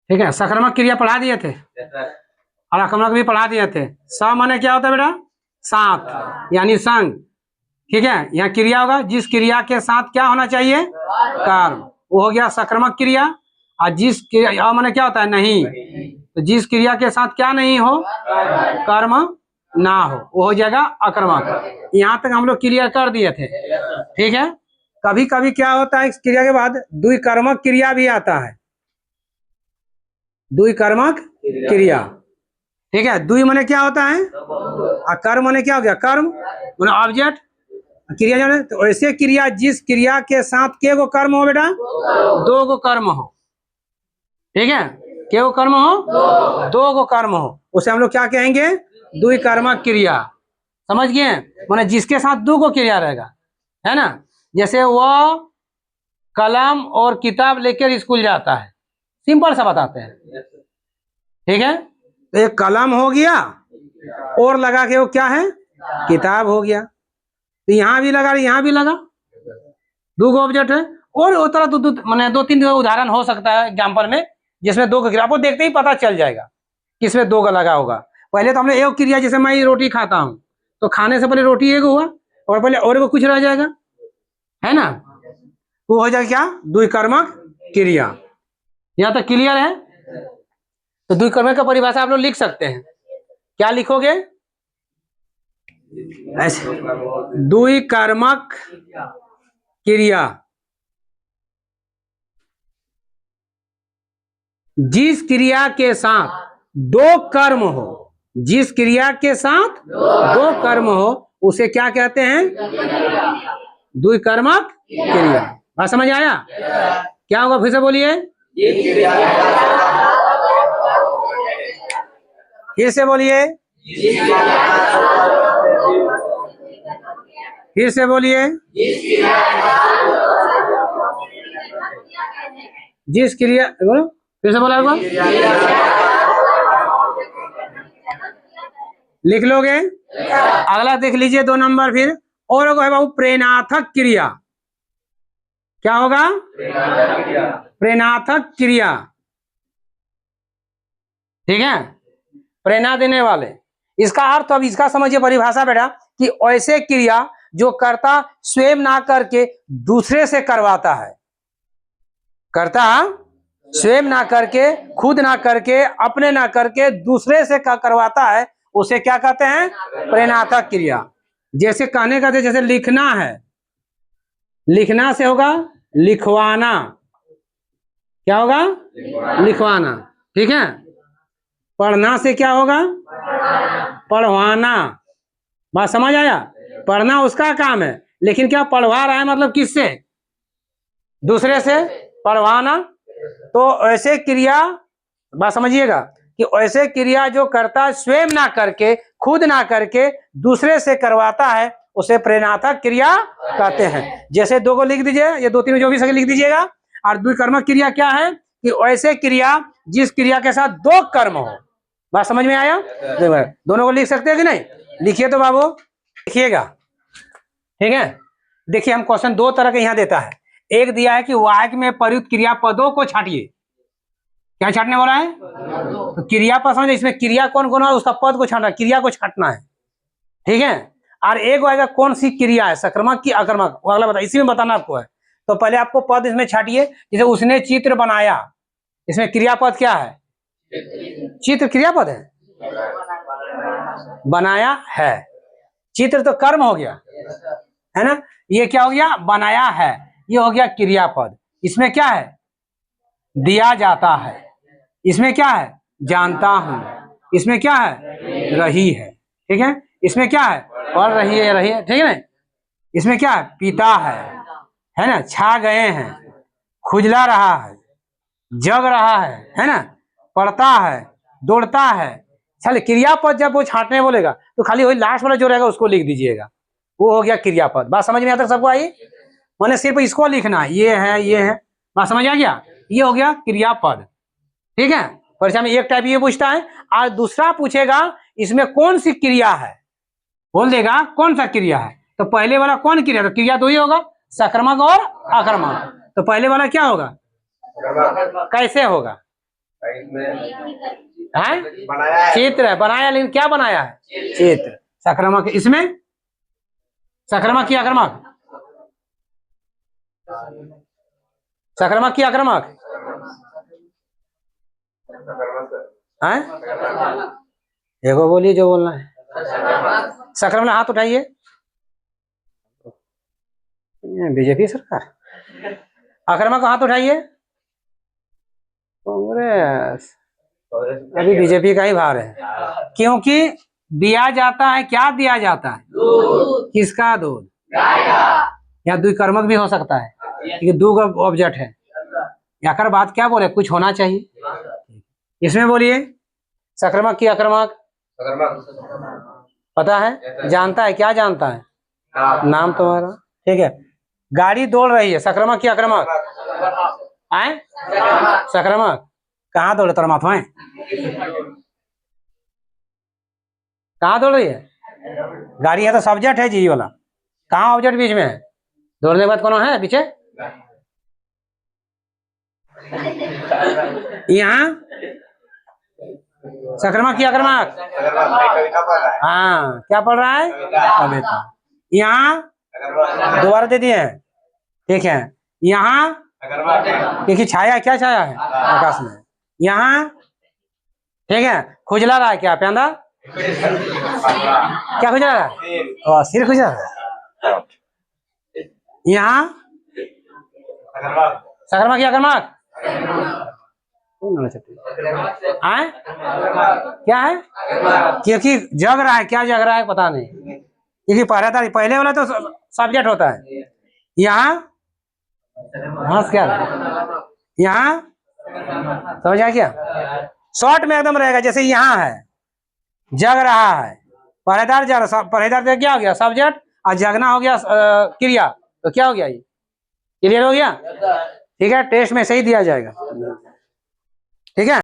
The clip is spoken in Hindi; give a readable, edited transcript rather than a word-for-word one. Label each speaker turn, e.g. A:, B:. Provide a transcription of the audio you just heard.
A: ठीक है, सकर्मक क्रिया पढ़ा दिए थे और आक्रमक भी पढ़ा दिए थे। स माने क्या होता है बेटा? साथ, यानी संग। ठीक है, यहाँ क्रिया होगा, जिस क्रिया के साथ क्या होना चाहिए? कर्म। वो हो गया सकर्मक क्रिया। और जिस क्रिया माने क्या होता है? नहीं। तो जिस क्रिया के साथ क्या नहीं हो? कर्म ना हो, वो हो जाएगा अकर्मक। यहाँ तक हम लोग क्रिया कर दिए थे। ठीक है, कभी कभी क्या होता है, इस क्रिया के बाद द्विकर्मक क्रिया भी आता है। द्विकर्मक क्रिया। ठीक है, द्वि माने क्या होता है? और कर्म माने क्या हो गया? कर्म माने ऑब्जेक्ट, क्रिया जाने। तो ऐसे क्रिया, जिस क्रिया के साथ के गो कर्म हो बेटा? दो गो कर्म हो। ठीक है, के गो कर्म हो? दो गो कर्म हो, उसे हम लोग क्या कहेंगे? द्विकर्मक क्रिया। समझ गए? माने जिसके साथ दो गो क्रिया रहेगा, है ना। जैसे वह कलम और किताब लेकर स्कूल जाता है, सिंपल सा बताते हैं। ठीक है, तो एक कलम हो गया और लगा के वो क्या है? किताब हो गया। तो यहाँ भी लगा, यहाँ भी लगा, दो गो ऑब्जेक्ट है। और वो तरह मैंने दो तीन उदाहरण हो सकता है एग्जाम्पल में, जिसमें दो क्रिया, आपको देखते ही पता चल जाएगा किसमें दो का लगा होगा। पहले तो हमने एक क्रिया, जैसे मैं रोटी खाता हूँ, तो खाने से पहले रोटी एक हुआ और पहले और कुछ रह जाएगा, है ना। वो हो जाएगा क्या? द्विकर्मक क्रिया। यहाँ तक क्लियर है? तो द्विकर्मक का परिभाषा आप लोग लिख सकते हैं। क्या लिखोगे? ऐसे, द्विकर्मक क्रिया जिस क्रिया के साथ दो कर्म हो, जिस क्रिया के साथ दो कर्म हो, उसे क्या कहते हैं? द्विकर्मक क्रिया। बात समझ आया? क्या होगा फिर से बोलिए, फिर से बोलिए, फिर से बोलिए। जिस क्रिया, बोलो फिर से, बोला लिख लोगे। अगला देख लीजिए 2 नंबर फिर, और है बाबू प्रेरणार्थक क्रिया। क्या होगा? प्रेरणार्थक क्रिया। ठीक है, प्रेरणा देने वाले। इसका अर्थ, अब इसका समझिए परिभाषा बेटा, कि ऐसे क्रिया जो कर्ता स्वयं ना करके दूसरे से करवाता है। कर्ता स्वयं ना करके, खुद ना करके, अपने ना करके दूसरे से करवाता है, उसे क्या कहते हैं? प्रेरणार्थक क्रिया। जैसे कहने का, जैसे लिखना है, लिखना से होगा लिखवाना। क्या होगा? लिखवाना। ठीक है, पढ़ना से क्या होगा? पढ़वाना। बात समझ आया? पढ़ना उसका काम है, लेकिन क्या पढ़वा रहा है मतलब किससे? दूसरे से। पढ़वाना। तो ऐसे क्रिया, बात समझिएगा, कि ऐसे क्रिया जो करता स्वयं ना करके, खुद ना करके दूसरे से करवाता है, उसे प्रेरणार्थक क्रिया कहते हैं। जैसे दो को लिख दीजिए, ये 2 3 जो भी सके लिख दीजिएगा। और द्विकर्मक क्रिया क्या है? कि ऐसे क्रिया जिस क्रिया के साथ दो कर्म हो। बात समझ में आया? दोनों को लिख सकते हैं कि नहीं? लिखिए तो बाबू, लिखिएगा। ठीक है, देखिए हम क्वेश्चन 2 तरह के यहाँ देता है। एक दिया है कि वाक्य में प्रयुक्त क्रियापदों को छाटिए। क्या छाटने वाला है? तो क्रियापद समझ, इसमें क्रिया कौन कौन है, उसका पद को छाटना, क्रिया को छाटना है। ठीक है, और एक आएगा कौन सी क्रिया है, सकर्मक की अकर्मक, वो अगला बता, इसी में बताना आपको है। तो पहले आपको पद इसमें छाटिए। जैसे उसने चित्र बनाया, इसमें क्रियापद क्या है? चित्र क्रियापद है, बनाया है। चित्र तो कर्म हो गया, है ना। ये क्या हो गया? बनाया है, ये हो गया क्रियापद। इसमें क्या है? दिया जाता है। इसमें क्या है? जानता हूं। इसमें क्या है? रही है। ठीक है, इसमें क्या है? पढ़ रही है, रही है। ठीक है ना। इसमें क्या है? पिता है ना। छा गए हैं, खुजला रहा है, जग रहा है ना। पढ़ता है, दौड़ता है। चलिए, क्रियापद जब वो छांटने बोलेगा तो खाली वही लास्ट वाला जो रहेगा उसको लिख दीजिएगा, वो हो गया क्रियापद। बात समझ में आता सबको आई? मैंने सिर्फ इसको लिखना है, ये है, ये है। बात समझ आ गया? ये हो गया क्रियापद। ठीक है, परीक्षा में एक टाइप ये पूछता है, और दूसरा पूछेगा इसमें कौन सी क्रिया है, बोल देगा कौन सा क्रिया है। तो पहले वाला कौन क्रिया? तो क्रिया 2 ही होगा, सकर्मक और अकर्मक। तो पहले वाला क्या होगा? कैसे होगा? है चित्र है, बनाया, लेकिन क्या बनाया है? चित्र। सक्रमक, इसमें सक्रमक की आक्रमक, सक्रमक की आक्रमक है, देखो बोलिए जो बोलना है। सक्रमक, हाथ उठाइए। बीजेपी सरकार। आक्रमक हाथ उठाइए। कांग्रेस, अभी बीजेपी का ही भार है, क्योंकि दिया जाता है, क्या दिया जाता है? दूध। किसका दूध? या द्विकर्मक भी हो सकता है, क्योंकि दो ऑब्जेक्ट है। याकर बात क्या बोले, कुछ होना चाहिए। इसमें बोलिए सक्रमक की आक्रमक, पता है, जानता है, क्या जानता है? नाम तुम्हारा, ठीक है। गाड़ी दौड़ रही है, सक्रमक की आक्रमक आए? सक्रमक। कहाँ दौड़े परमात्मा है? कहाँ दौड़ रही है? गाड़ी है तो सब्जेक्ट है जी वाला, कहाँ ऑब्जेक्ट बीच में है? दौड़ने के बाद कौन है पीछे? यहाँ सक्रमक की आक्रमक, हाँ, क्या पढ़ रहा है? कविता। यहाँ दोबारा दे दिए हैं, ठीक है। यहाँ क्योंकि छाया, क्या छाया है आकाश में, यहाँ ठीक है। खुजला रहा है क्या प्यांदा? क्या खुजला रहा है? सिर खुजला रहा है। यहाँ सक्रमक की आक्रमक, क्या है? क्योंकि जग रहा है, क्या जग रहा है पता नहीं, क्योंकि पहले वाला तो सब्जेक्ट होता है। यहाँ हंस क्या, यहाँ समझ आया क्या? शॉर्ट में एकदम रहेगा, जैसे यहाँ है, जग रहा है, पहरेदार जग रहा, पहरेदार से क्या हो गया? सब्जेक्ट, और जगना हो गया क्रिया, तो क्या हो गया? ये क्लियर हो गया? ठीक है, टेस्ट में सही दिया जाएगा, ठीक है।